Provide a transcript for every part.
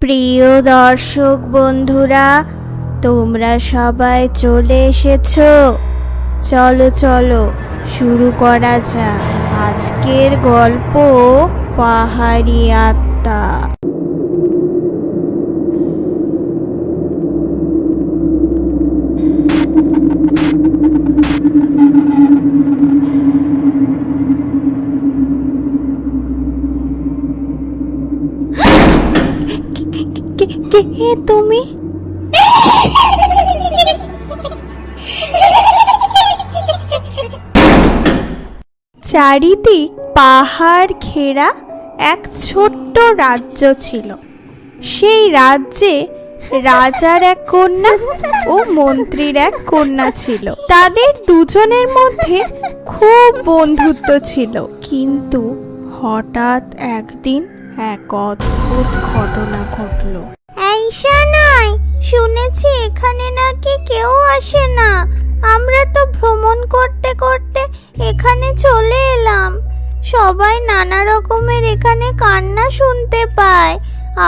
প্রিয় দর্শক বন্ধুরা, তোমরা সবাই চলে এসেছো। চলো চলো শুরু করা যাক আজকের গল্প, পাহাড়ি আত্মা। কে তুমি? চারিদিক পাহাড় ঘেরা এক ছোট্ট রাজ্য ছিল। সেই রাজ্যে রাজার এক কন্যা ও মন্ত্রীর এক কন্যা ছিল। তাদের দুজনের মধ্যে খুব বন্ধুত্ব ছিল, কিন্তু হঠাৎ একদিন এক অদ্ভুত ঘটনা ঘটলো। আইসা নাই, শুনেছি এখানে নাকি কেউ আসে না। আমরা তো ভ্রমণ করতে করতে এখানে চলে এলাম। সবাই নানা রকমের এখানে কান্না শুনতে পায়।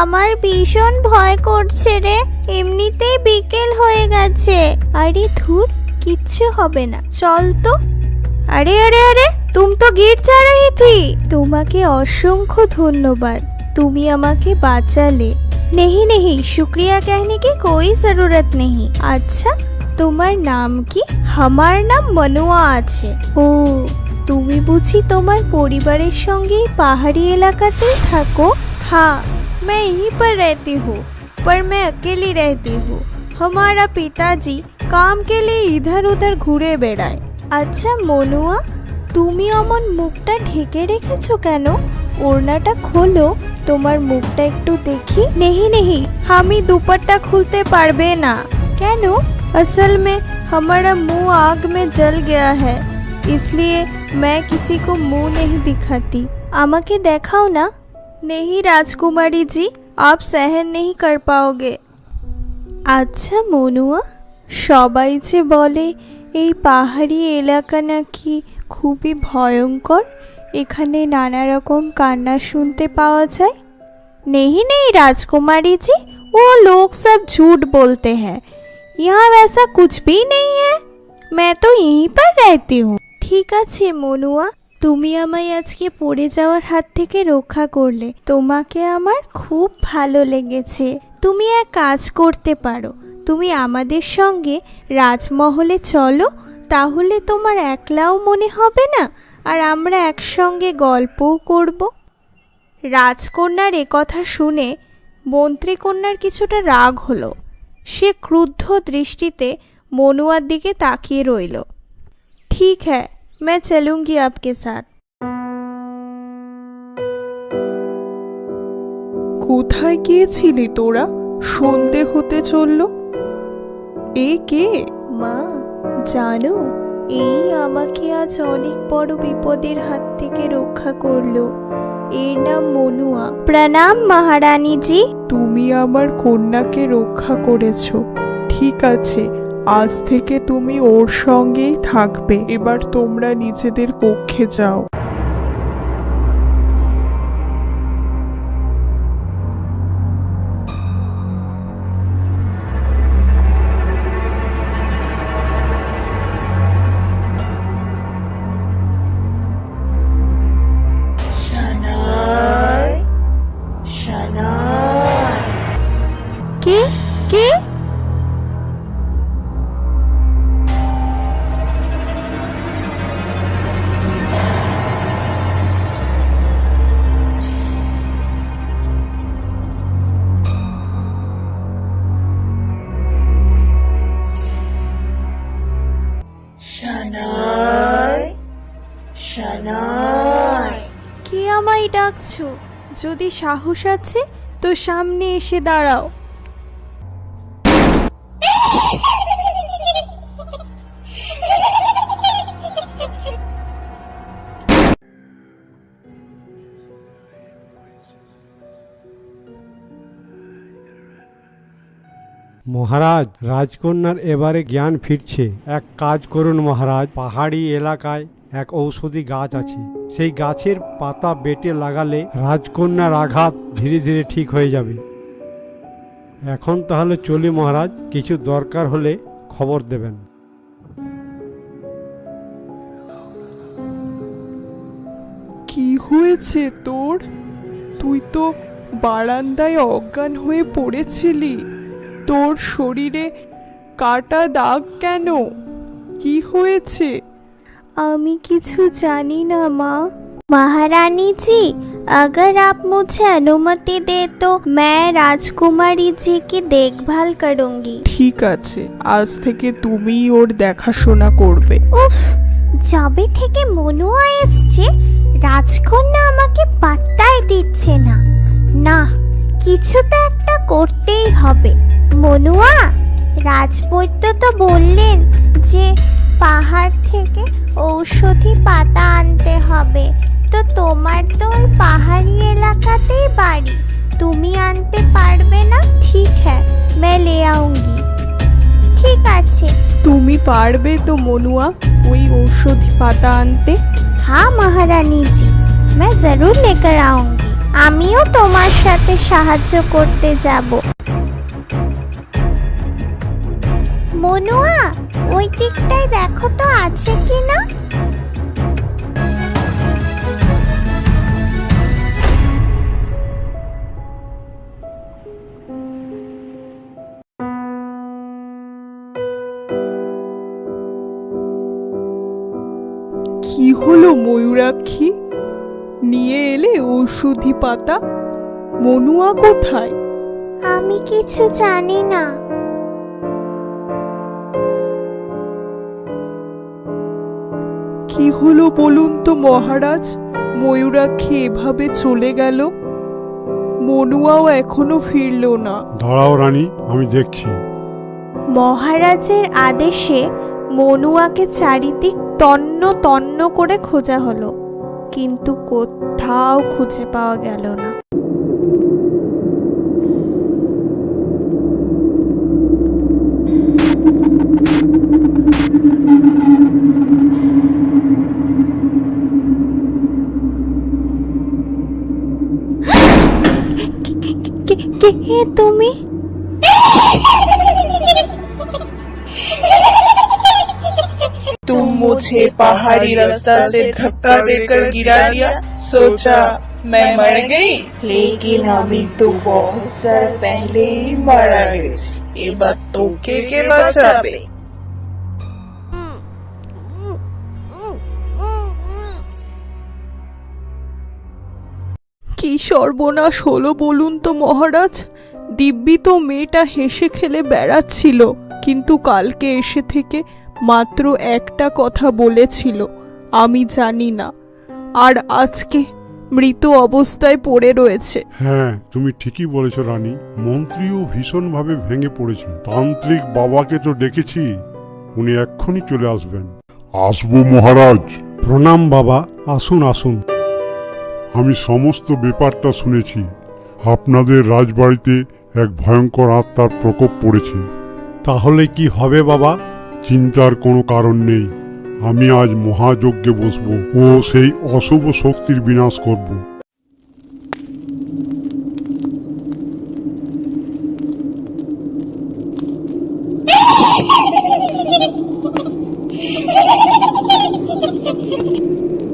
আমার ভীষণ ভয় করছে রে, এমনিতেই বিকেল হয়ে গেছে। আরে ধুর, কিচ্ছু হবে না, চল তো। আরে আরে আরে, তুমি তো গিট যা রही थी। তোমাকে অসংখ্য ধন্যবাদ, তুমি আমাকে বাঁচালে। नहीं नहीं, शुक्रिया कहने की कोई जरूरत नहीं। আচ্ছা, তোমার নাম কি? আমার নাম মনুয়া আছে। ও, তুমি বুঝি তোমার পরিবারের সঙ্গে পাহাড়ি এলাকাতেই থাকো? हाँ, मैं यहीं पर रहती हूँ, पर मैं अकेली रहती हूँ। हमारा पिताजी काम के लिए इधर उधर घुरे बेड़ाয়। আচ্ছা মনুয়া, তুমি অমন মুখটা ঢেকে রেখেছো কেন? ওড়নাটা খোলো, তোমার মুখটা একটু দেখি। नहीं नहीं, আমি দুপাট্টা খুলতে পারবে না। কেন? असल में हमारा मुंह आग में जल गया है, इसलिए मैं किसी को मुंह नहीं दिखाती। আমাকে দেখাও না। नहीं राजकुमारी जी, आप सहन नहीं कर पाओगे। আচ্ছা মনুয়া, সবাই যে বলে এই পাহাড়ি এলাকা নাকি খুবই ভয়ঙ্কর, এখানে নানা রকম কান্না শুনতে পাওয়া যায়। नहीं नहीं राजकुमारी जी, वो लोग सब झूठ बोलते हैं। यहाँ वैसा कुछ भी नहीं है, मैं तो यहीं पर रहती हूँ। ঠিক আছে মনুয়া, তুমি আমায় আজকে পড়ে যাওয়ার হাত থেকে রক্ষা করলে, তোমাকে আমার খুব ভালো লেগেছে। তুমি এক কাজ করতে পারো, তুমি আমাদের সঙ্গে রাজমহলে চলো, তাহলে তোমার একলাও মনে হবে না, আর আমরা একসঙ্গে গল্পও করব। রাজকন্যার কথা শুনে মন্ত্রীকন্যার কিছুটা রাগ হলো। সে ক্রুদ্ধ দৃষ্টিতে মনুয়ার দিকে তাকিয়ে রইল। ঠিক হ্যাঁ, मैं चलूंगी आपके साथ। কোথায় গিয়েছিলি তোরা? সন্ধে হতে চলল। এ কে? মা, জানো, এই আমাকে আজ অনেক বড় বিপদের হাত থেকে রক্ষা করলো। এর নাম মনুয়া। প্রণাম মহারানী জি। তুমি আমার কন্যাকে রক্ষা করেছো, ঠিক আছে, আজ থেকে তুমি ওর সঙ্গেই থাকবে। এবার তোমরা নিজেদের কক্ষে যাও। কে কে? কে আমায় ডাকছো? যদি সাহস আছে তো সামনে এসে দাঁড়াও। মহারাজ, রাজকন্যার এবারে জ্ঞান ফিরছে। এক কাজ করুন মহারাজ, পাহাড়ি এলাকায় এক ঔষধি গাছ আছে, সেই গাছের পাতা বেটে লাগালে রাজকন্যার আঘাত ধীরে ধীরে ঠিক হয়ে যাবে। এখন তাহলে চলি মহারাজ, কিছু দরকার হলে খবর দেবেন। কি হয়েছে তোর? তুই তো বারান্দায় অজ্ঞান হয়ে পড়েছিলি। তোর শরীরে কাটা দাগ কেন? কি হয়েছে? আমি কিছু জানি না মা। महारानी जी, अगर आप मुझे अनुमति दे तो मैं राजकुमारी जी की देखभाल करूंगी। ঠিক আছে, আজ থেকে তুমিই ওর দেখাশোনা করবে। উফ, যবে থেকে মনুয়া এসছে রাজকন্যা আমাকে পাত্তাই দিচ্ছে না। না, কিছু তো একটা করতেই হবে। মনুয়া, রাজবৈদ্য তো বললেন যে পাহাড় থেকে ঔষধি পাতা আনতে হবে। তো তোমার তো ওই পাহাড়ি এলাকাতেই বাড়ি, তুমি আনতে পারবে না? ঠিক হ্যাঁ, मैं ले आऊंगी। ঠিক আছে। তুমি পারবে তো মনুয়া ওই ঔষধি পাতা আনতে? हाँ महारानी जी, मैं जरूर लेकर आऊंगी। আমিও তোমার সাথে সাহায্য করতে যাব। মনুয়া, ওই দিকটায় দেখো তো আছে কিনা। কি হলো ময়ূরাক্ষী, নিয়ে এলে ঔষধি পাতা? মনুয়া কোথায়? আমি কিছু জানি না। কি হলো বলুন তো মহারাজ, ময়ূরাক্ষী এভাবে চলে গেল, মনুয়াও এখনো ফিরল না। দাঁড়াও রানী, আমি দেখছি। মহারাজের আদেশে মনুয়াকে চারিদিক তন্ন তন্ন করে খোঁজা হলো, কিন্তু কোথাও খুঁজে পাওয়া গেল না। কে তুমি? तुम मुझे पहाड़ी रास्ता से धक्का देकर गिरा दिया, सोचा मैं मर गई, लेकिन अभी तो बहुत साल पहले ही मारा गई। ये बात तो के बचाबे। কি সর্বনাশ হলো বলুন তো মহারাজ, দিব্যি তো মেয়েটা হেসে খেলে বেড়াচ্ছিল, কিন্তু কালকে এসে থেকে মাত্র একটা কথা বলেছিল, আমি জানি না, আর আজকে মৃত অবস্থায় পড়ে রয়েছে। হ্যাঁ, তুমি ঠিকই বলেছ রানী, মন্ত্রীও ভীষণভাবে ভেঙে পড়েছে। তান্ত্রিক বাবাকে তো ডেকেছি, উনি এক্ষুনি চলে আসবেন। আসবো মহারাজ। প্রণাম বাবা, আসুন আসুন। আমি সমস্ত ব্যাপারটা শুনেছি। আপনাদের রাজবাড়িতে এক ভয়ঙ্কর আত্মার প্রকোপ পড়েছে। তাহলে কি হবে বাবা? চিন্তার কোনো কারণ নেই। আমি আজ মহাযজ্ঞে বসবো ও সেই অশুভ শক্তির বিনাশ করব।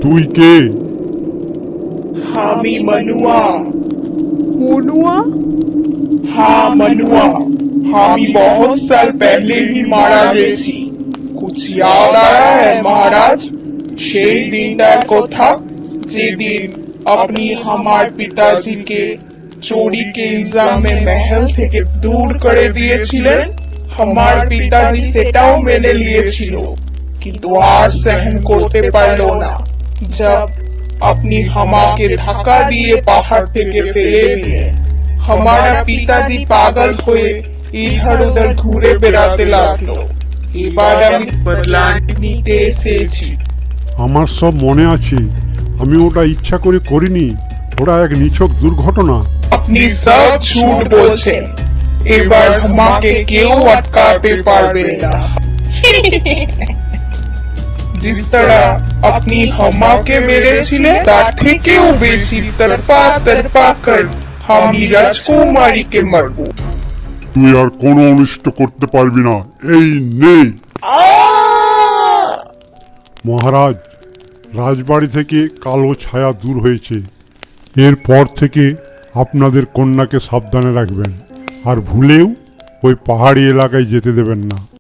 তুই কে? हामी मनुआ। মনুয়া? हाँ मनुआ, हामी बहुत साल पहले ही मारा गए थी। कुछ याद आया है महाराज? সেই দিনটার কথা যেদিন আপনি আমার পিতাজিকে চोरी के इल्जाम में महल থেকে দূর করে দিয়েছিলেন। আমার পিতাজি সেটাও মেনে নিয়েছিল, কিন্তু আর সহন করতে পারলো না। जब अपनी हमाके धक्का दिए पहाड़ থেকে ফেলে দিয়ে हमारा पिताजी पागल হয়ে इधर उधर घूरे बेড়াতে লাগলো। এবার আমি বদলা নিতে এসেছি। আমার সব মনে আছে, আমি ওটা ইচ্ছা করে করিনি, ওটা এক নিছক দুর্ঘটনা। আপনি সব ঝুট বলছেন, এবার আমাকে কেউ আটকাতে পারবে না। जिस तरह अपनी हमा के মেরেছিলেন তার থেকেও বেশি তরপা তরপা कर हम राजकुमारी के मरबू। তুই আর কোনো অনিষ্ট করতে পারবি না। এই নে। মহারাজ, রাজবাড়ি থেকে কালো ছায়া দূর হয়েছে। এরপর থেকে আপনাদের কন্যাকে সাবধানে রাখবেন, আর ভুলেও ওই পাহাড়ি এলাকায় যেতে দেবেন না।